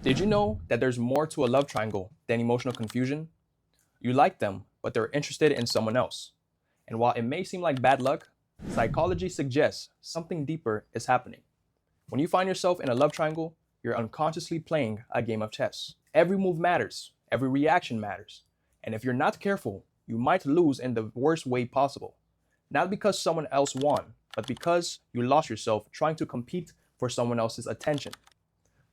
Did you know that there's more to a love triangle than emotional confusion? You like them, but they're interested in someone else. And while it may seem like bad luck, psychology suggests something deeper is happening. When you find yourself in a love triangle, you're unconsciously playing a game of chess. Every move matters, every reaction matters. And if you're not careful, you might lose in the worst way possible. Not because someone else won, but because you lost yourself trying to compete for someone else's attention.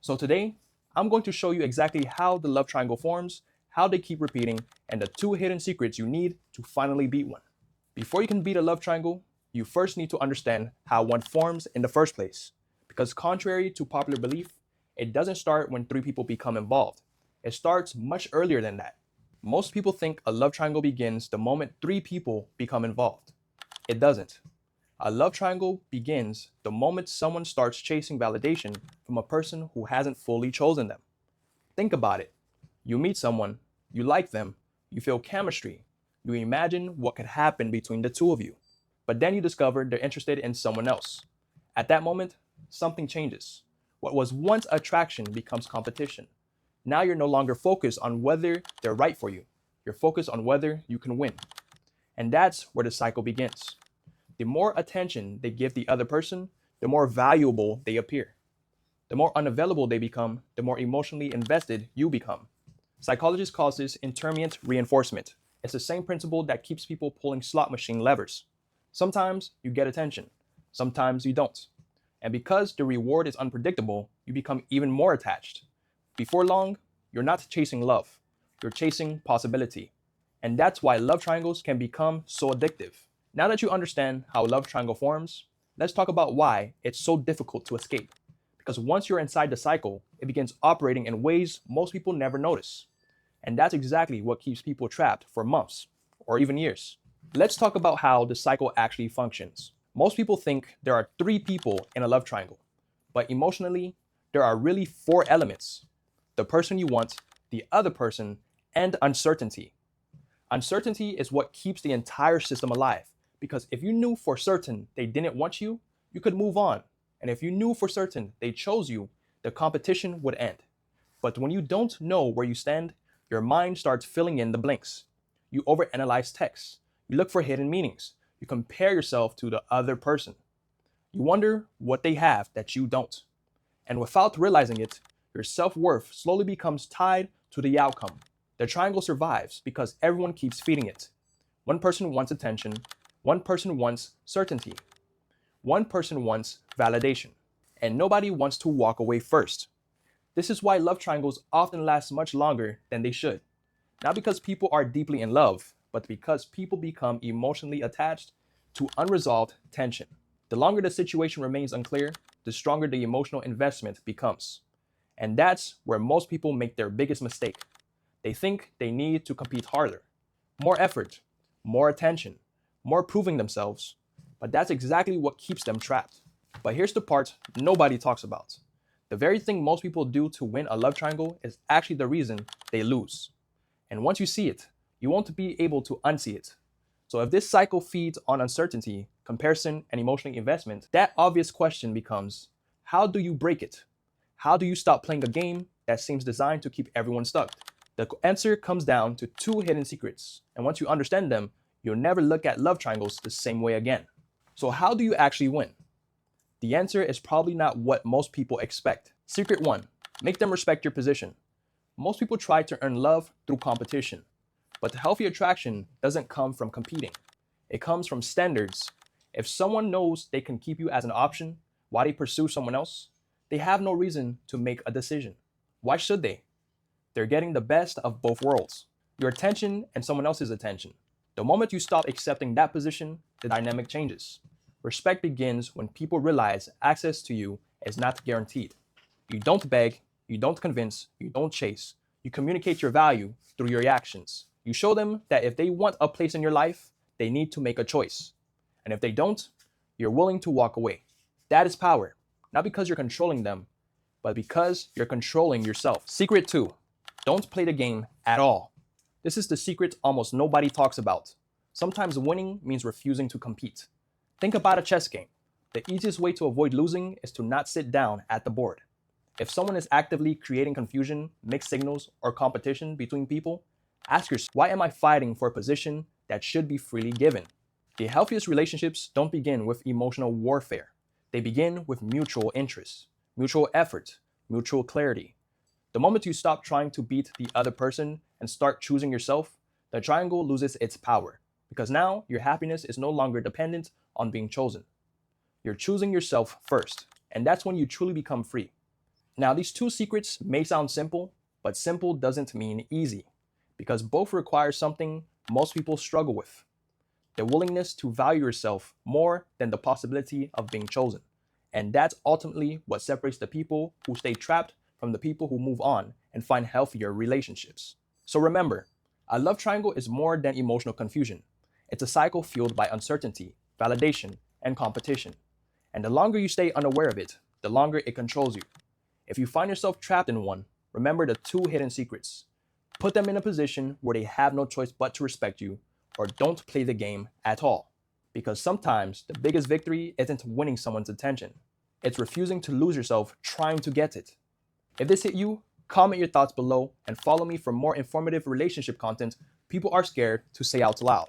So today, I'm going to show you exactly how the love triangle forms, how they keep repeating, and the two hidden secrets you need to finally beat one. Before you can beat a love triangle, you first need to understand how one forms in the first place. Because contrary to popular belief, it doesn't start when three people become involved. It starts much earlier than that. Most people think a love triangle begins the moment three people become involved. It doesn't. A love triangle begins the moment someone starts chasing validation from a person who hasn't fully chosen them. Think about it. You meet someone, you like them, you feel chemistry, you imagine what could happen between the two of you. But then you discover they're interested in someone else. At that moment, something changes. What was once attraction becomes competition. Now you're no longer focused on whether they're right for you. You're focused on whether you can win. And that's where the cycle begins. The more attention they give the other person, the more valuable they appear. The more unavailable they become, the more emotionally invested you become. Psychologists call this intermittent reinforcement. It's the same principle that keeps people pulling slot machine levers. Sometimes you get attention, sometimes you don't. And because the reward is unpredictable, you become even more attached. Before long, you're not chasing love, you're chasing possibility. And that's why love triangles can become so addictive. Now that you understand how a love triangle forms, let's talk about why it's so difficult to escape. Because once you're inside the cycle, it begins operating in ways most people never notice. And that's exactly what keeps people trapped for months or even years. Let's talk about how the cycle actually functions. Most people think there are three people in a love triangle, but emotionally, there are really four elements: the person you want, the other person, and uncertainty. Uncertainty is what keeps the entire system alive. Because if you knew for certain they didn't want you, you could move on. And if you knew for certain they chose you, the competition would end. But when you don't know where you stand, your mind starts filling in the blanks. You overanalyze texts. You look for hidden meanings. You compare yourself to the other person. You wonder what they have that you don't. And without realizing it, your self-worth slowly becomes tied to the outcome. The triangle survives because everyone keeps feeding it. One person wants attention, one person wants certainty, one person wants validation, and nobody wants to walk away first. This is why love triangles often last much longer than they should. Not because people are deeply in love, but because people become emotionally attached to unresolved tension. The longer the situation remains unclear, the stronger the emotional investment becomes. And that's where most people make their biggest mistake. They think they need to compete harder, more effort, more attention, more proving themselves. But that's exactly what keeps them trapped. But here's the part nobody talks about. The very thing most people do to win a love triangle is actually the reason they lose. And once you see it, you won't be able to unsee it. So if this cycle feeds on uncertainty, comparison, and emotional investment, that obvious question becomes, how do you break it? How do you stop playing a game that seems designed to keep everyone stuck? The answer comes down to two hidden secrets. And once you understand them, you'll never look at love triangles the same way again. So how do you actually win? The answer is probably not what most people expect. Secret 1. Make them respect your position. Most people try to earn love through competition. But the healthy attraction doesn't come from competing. It comes from standards. If someone knows they can keep you as an option while they pursue someone else, they have no reason to make a decision. Why should they? They're getting the best of both worlds, your attention and someone else's attention. The moment you stop accepting that position, the dynamic changes. Respect begins when people realize access to you is not guaranteed. You don't beg, you don't convince, you don't chase. You communicate your value through your actions. You show them that if they want a place in your life, they need to make a choice. And if they don't, you're willing to walk away. That is power, not because you're controlling them, but because you're controlling yourself. Secret 2. Don't play the game at all. This is the secret almost nobody talks about. Sometimes winning means refusing to compete. Think about a chess game. The easiest way to avoid losing is to not sit down at the board. If someone is actively creating confusion, mixed signals, or competition between people, ask yourself, why am I fighting for a position that should be freely given? The healthiest relationships don't begin with emotional warfare. They begin with mutual interest, mutual effort, mutual clarity. The moment you stop trying to beat the other person and start choosing yourself, the triangle loses its power, because now your happiness is no longer dependent on being chosen. You're choosing yourself first, and that's when you truly become free. Now, these two secrets may sound simple, but simple doesn't mean easy, because both require something most people struggle with: the willingness to value yourself more than the possibility of being chosen. And that's ultimately what separates the people who stay trapped from the people who move on and find healthier relationships. So remember, a love triangle is more than emotional confusion. It's a cycle fueled by uncertainty, validation, and competition. And the longer you stay unaware of it, the longer it controls you. If you find yourself trapped in one, remember the two hidden secrets. Put them in a position where they have no choice but to respect you, or don't play the game at all. Because sometimes the biggest victory isn't winning someone's attention. It's refusing to lose yourself trying to get it. If this hit you, comment your thoughts below and follow me for more informative relationship content people are scared to say out loud.